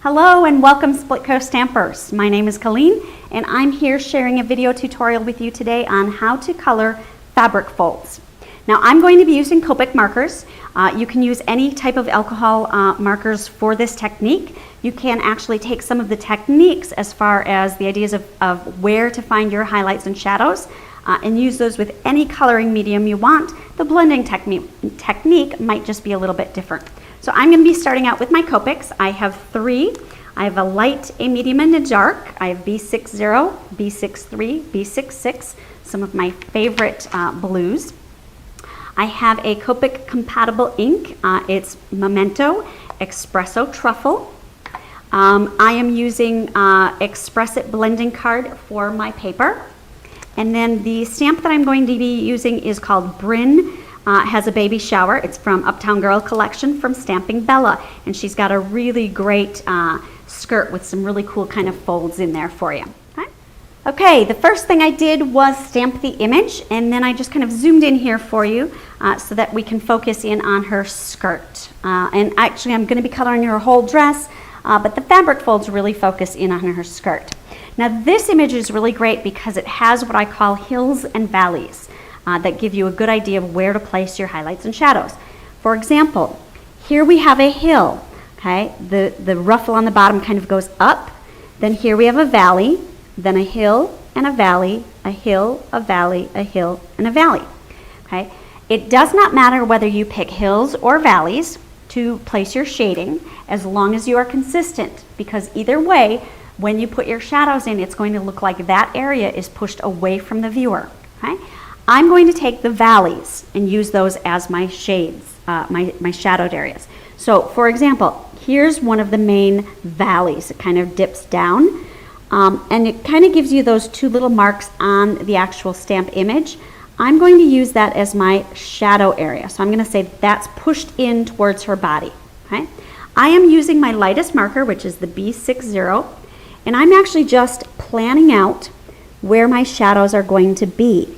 Hello and welcome Splitcoaststampers. My name is Colleen and I'm here sharing a video tutorial with you today on how to color fabric folds. Now I'm going to be using Copic markers. You can use any type of alcohol markers for this technique. You can actually take some of the techniques as far as the ideas of where to find your highlights and shadows and use those with any coloring medium you want. The blending technique might just be a little bit different. So I'm going to be starting out with my Copics. I have three. I have a light, a medium, and a dark. I have B60, B63, B66, some of my favorite blues. I have a Copic compatible ink. It's Memento Espresso Truffle. I am using Express It blending card for my paper. And then the stamp that I'm going to be using is called Bryn Has a Baby Shower. It's from Uptown Girl collection from Stamping Bella. And she's got a really great skirt with some really cool kind of folds in there for you. Okay, the first thing I did was stamp the image, and then I just kind of zoomed in here for you so that we can focus in on her skirt. And actually I'm going to be coloring her whole dress, but the fabric folds really focus in on her skirt. Now this image is really great because it has what I call hills and valleys that give you a good idea of where to place your highlights and shadows. For example, here we have a hill, okay? The ruffle on the bottom kind of goes up. Then here we have a valley, then a hill and a valley, a hill, a valley, a hill, and a valley, okay? It does not matter whether you pick hills or valleys to place your shading as long as you are consistent, because either way, when you put your shadows in, it's going to look like that area is pushed away from the viewer, okay? I'm going to take the valleys and use those as my shades, my shadowed areas. So for example, here's one of the main valleys. It kind of dips down. And it kind of gives you those two little marks on the actual stamp image. I'm going to use that as my shadow area. So I'm going to say that's pushed in towards her body. Okay? I am using my lightest marker, which is the B60, and I'm actually just planning out where my shadows are going to be.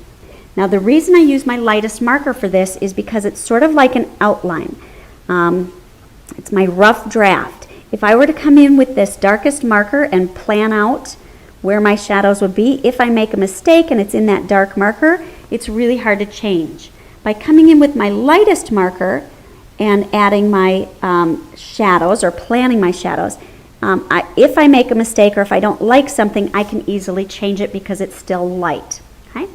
Now the reason I use my lightest marker for this is because it's sort of like an outline. It's my rough draft. If I were to come in with this darkest marker and plan out where my shadows would be, if I make a mistake and it's in that dark marker, it's really hard to change. By coming in with my lightest marker and adding my shadows or planning my shadows, if I make a mistake or if I don't like something, I can easily change it because it's still light. Okay?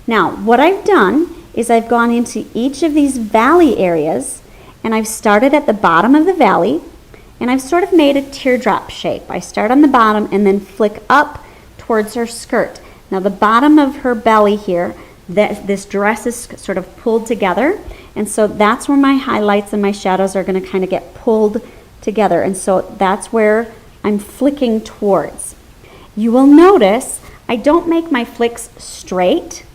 Now, what I've done is I've gone into each of these valley areas and I've started at the bottom of the valley. And I've sort of made a teardrop shape. I start on the bottom and then flick up towards her skirt. Now the bottom of her belly here, this dress is sort of pulled together. And so that's where my highlights and my shadows are going to kind of get pulled together. And so that's where I'm flicking towards. You will notice I don't make my flicks straight.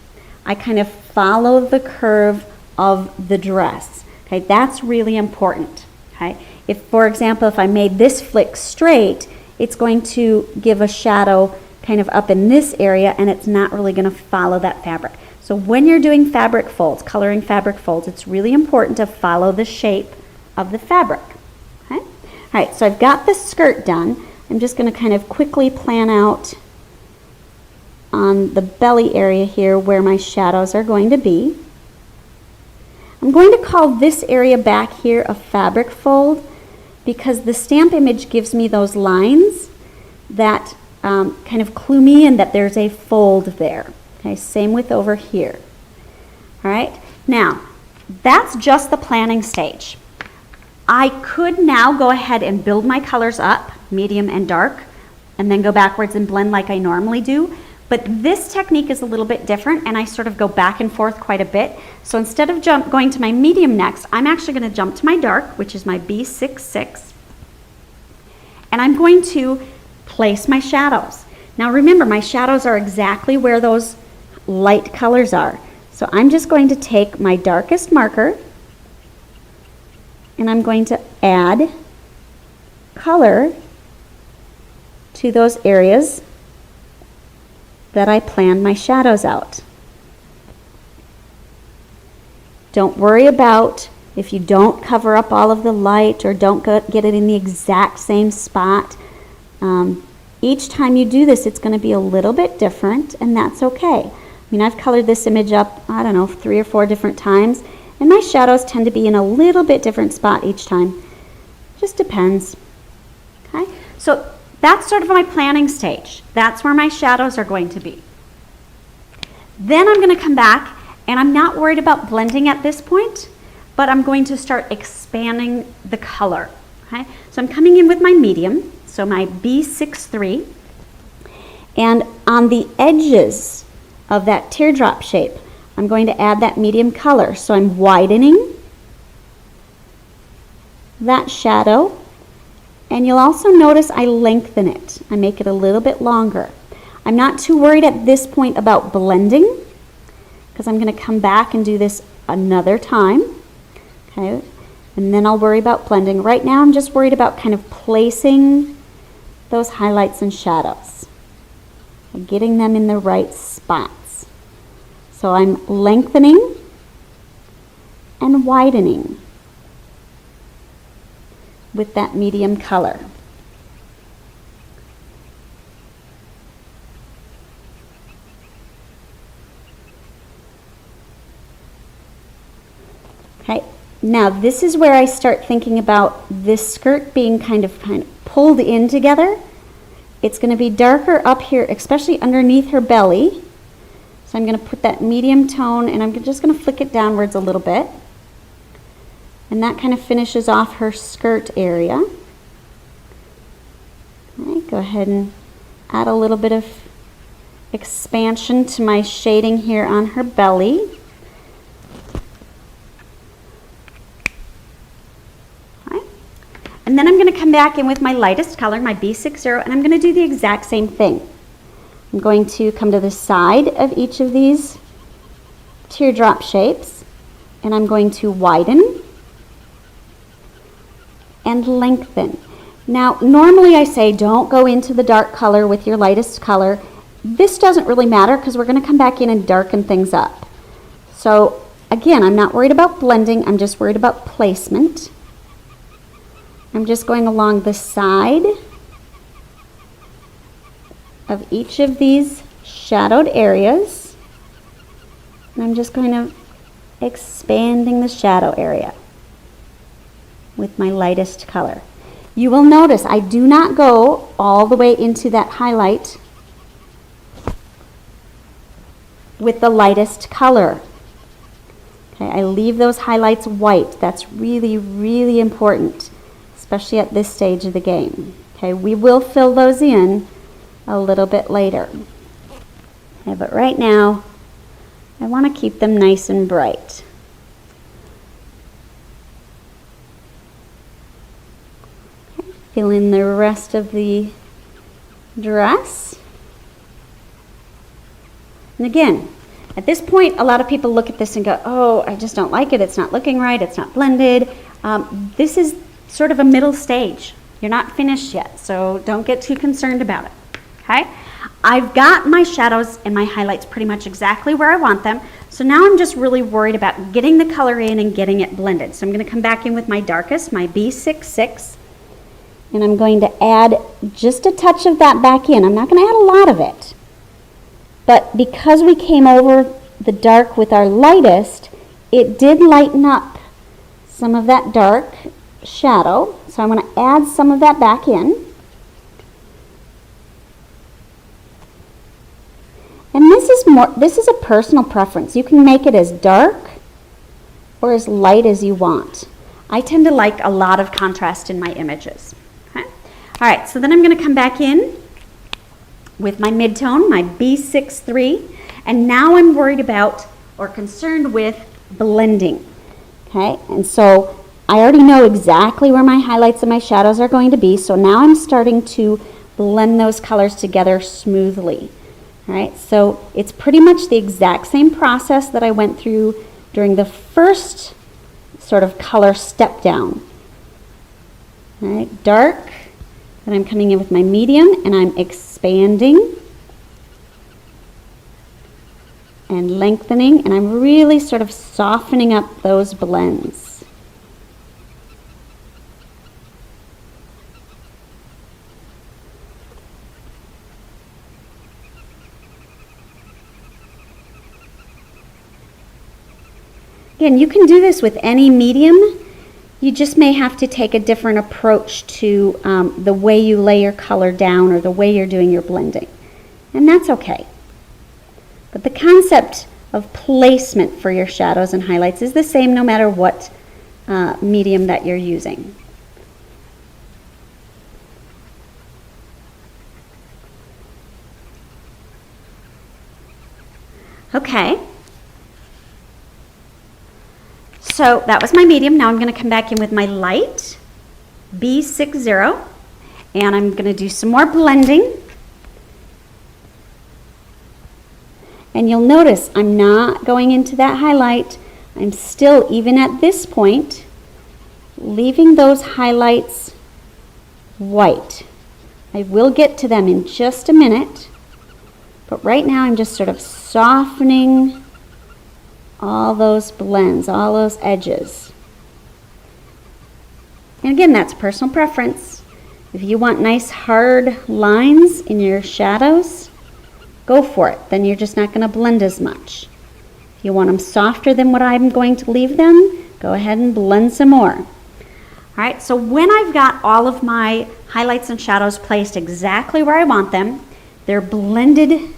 I kind of follow the curve of the dress. Okay, that's really important. Okay. If, for example, if I made this flick straight, it's going to give a shadow kind of up in this area and it's not really going to follow that fabric. So when you're doing fabric folds, coloring fabric folds, it's really important to follow the shape of the fabric. Okay? All right, so I've got the skirt done. I'm just going to kind of quickly plan out on the belly area here where my shadows are going to be. I'm going to call this area back here a fabric fold because the stamp image gives me those lines that kind of clue me in that there's a fold there. Okay, same with over here. All right, now that's just the planning stage. I could now go ahead and build my colors up, medium and dark, and then go backwards and blend like I normally do. But this technique is a little bit different and I sort of go back and forth quite a bit. So instead of going to my medium next, I'm actually going to jump to my dark, which is my B66. And I'm going to place my shadows. Now remember, my shadows are exactly where those light colors are. So I'm just going to take my darkest marker and I'm going to add color to those areas that I planned my shadows out. Don't worry about If you don't cover up all of the light or don't get it in the exact same spot, each time you do this, it's going to be a little bit different, and that's okay. I mean, I've colored this image up, I don't know, 3 or 4 different times, and my shadows tend to be in a little bit different spot each time. Just depends. Okay, so that's sort of my planning stage. That's where my shadows are going to be. Then I'm going to come back, and I'm not worried about blending at this point, but I'm going to start expanding the color. Okay, so I'm coming in with my medium, so my B63, and on the edges of that teardrop shape, I'm going to add that medium color. So I'm widening that shadow, and you'll also notice I lengthen it. I make it a little bit longer. I'm not too worried at this point about blending, because I'm going to come back and do this another time. Okay, and then I'll worry about blending. Right now I'm just worried about kind of placing those highlights and shadows, getting them in the right spots. So I'm lengthening and widening with that medium color. Okay, now this is where I start thinking about this skirt being kind of pulled in together. It's going to be darker up here, especially underneath her belly. So I'm going to put that medium tone, and I'm just going to flick it downwards a little bit. And that kind of finishes off her skirt area. Okay, go ahead and add a little bit of expansion to my shading here on her belly. And then I'm going to come back in with my lightest color, my B60, and I'm going to do the exact same thing. I'm going to come to the side of each of these teardrop shapes, and I'm going to widen and lengthen. Now, normally I say don't go into the dark color with your lightest color. This doesn't really matter because we're going to come back in and darken things up. So again, I'm not worried about blending, I'm just worried about placement. I'm just going along the side of each of these shadowed areas, and I'm just going to expanding the shadow area with my lightest color. You will notice I do not go all the way into that highlight with the lightest color. Okay, I leave those highlights white. That's really, really important, especially at this stage of the game. Okay, we will fill those in a little bit later. Okay, but right now, I want to keep them nice and bright. Okay, fill in the rest of the dress. And again, at this point, a lot of people look at this and go, oh, I just don't like it. It's not looking right. It's not blended. This is sort of a middle stage. You're not finished yet, so don't get too concerned about it. Okay? I've got my shadows and my highlights pretty much exactly where I want them, so now I'm just really worried about getting the color in and getting it blended. So I'm going to come back in with my darkest, my B66, and I'm going to add just a touch of that back in. I'm not going to add a lot of it, but because we came over the dark with our lightest, it did lighten up some of that dark shadow, so I'm going to add some of that back in. And this is a personal preference. You can make it as dark or as light as you want. I tend to like a lot of contrast in my images. Okay? All right, so then I'm going to come back in with my midtone, my B63, and now I'm worried about or concerned with blending. Okay, and so I already know exactly where my highlights and my shadows are going to be, so now I'm starting to blend those colors together smoothly. All right, so it's pretty much the exact same process that I went through during the first sort of color step down. All right, dark, then I'm coming in with my medium and I'm expanding and lengthening, and I'm really sort of softening up those blends. Again, you can do this with any medium. You just may have to take a different approach to the way you lay your color down or the way you're doing your blending. And that's okay. But the concept of placement for your shadows and highlights is the same no matter what medium that you're using. Okay. So that was my medium. Now I'm going to come back in with my light, B60, and I'm going to do some more blending. And you'll notice I'm not going into that highlight. I'm still, even at this point, leaving those highlights white. I will get to them in just a minute, but right now I'm just sort of softening all those blends, all those edges. And again, that's personal preference. If you want nice hard lines in your shadows, go for it. Then you're just not going to blend as much. If you want them softer than what I'm going to leave them, go ahead and blend some more. All right, so when I've got all of my highlights and shadows placed exactly where I want them, they're blended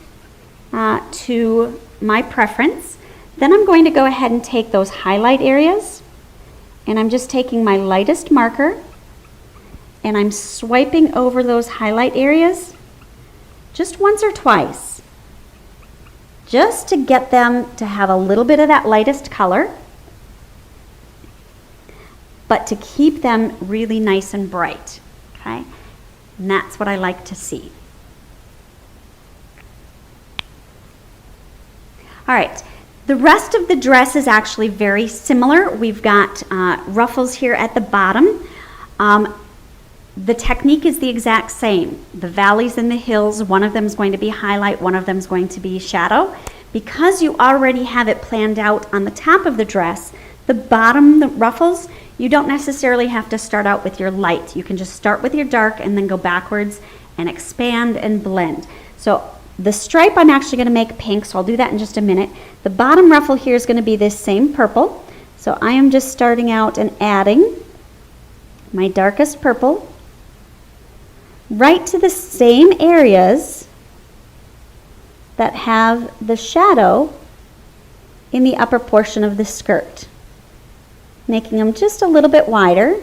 to my preference, then I'm going to go ahead and take those highlight areas, and I'm just taking my lightest marker, and I'm swiping over those highlight areas just once or twice, just to get them to have a little bit of that lightest color, but to keep them really nice and bright, okay? And that's what I like to see. All right, the rest of the dress is actually very similar. We've got ruffles here at the bottom. The technique is the exact same. The valleys and the hills, one of them is going to be highlight, one of them is going to be shadow. Because you already have it planned out on the top of the dress, the bottom, the ruffles, you don't necessarily have to start out with your light. You can just start with your dark and then go backwards and expand and blend. So the stripe I'm actually going to make pink, so I'll do that in just a minute. The bottom ruffle here is going to be this same purple. So I am just starting out and adding my darkest purple right to the same areas that have the shadow in the upper portion of the skirt, making them just a little bit wider,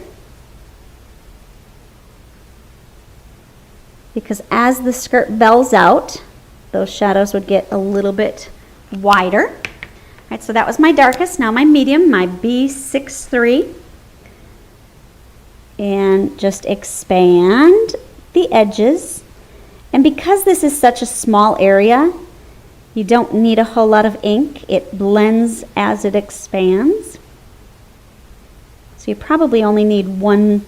because as the skirt bells out, those shadows would get a little bit wider. All right, so that was my darkest. Now my medium, my B63, and just expand the edges. And because this is such a small area, you don't need a whole lot of ink. It blends as it expands. So you probably only need one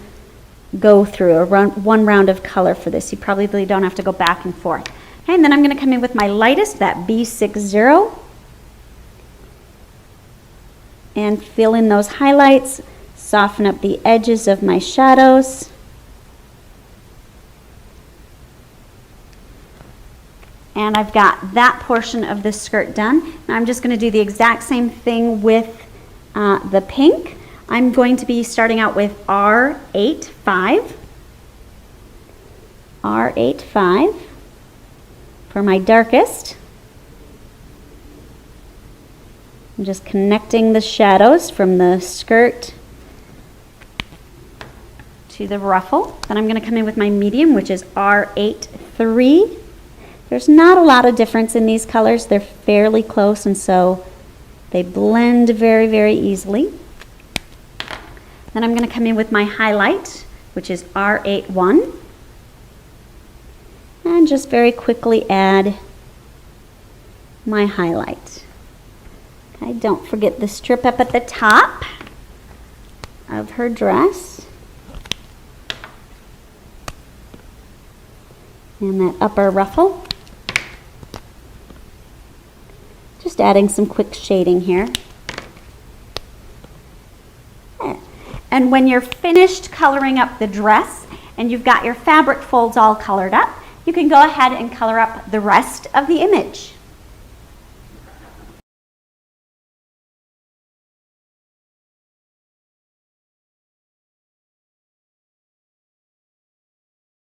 go through, or one round of color for this. You probably don't have to go back and forth. Okay, and then I'm going to come in with my lightest, that B60, and fill in those highlights, soften up the edges of my shadows. And I've got that portion of the skirt done. Now I'm just going to do the exact same thing with the pink. I'm going to be starting out with R85. R85 for my darkest. I'm just connecting the shadows from the skirt to the ruffle. Then I'm going to come in with my medium, which is R83. There's not a lot of difference in these colors. They're fairly close, and so they blend very, very easily. Then I'm going to come in with my highlight, which is R81. And just very quickly add my highlight. Okay, don't forget the strip up at the top of her dress. And that upper ruffle. Just adding some quick shading here. And when you're finished coloring up the dress and you've got your fabric folds all colored up, you can go ahead and color up the rest of the image.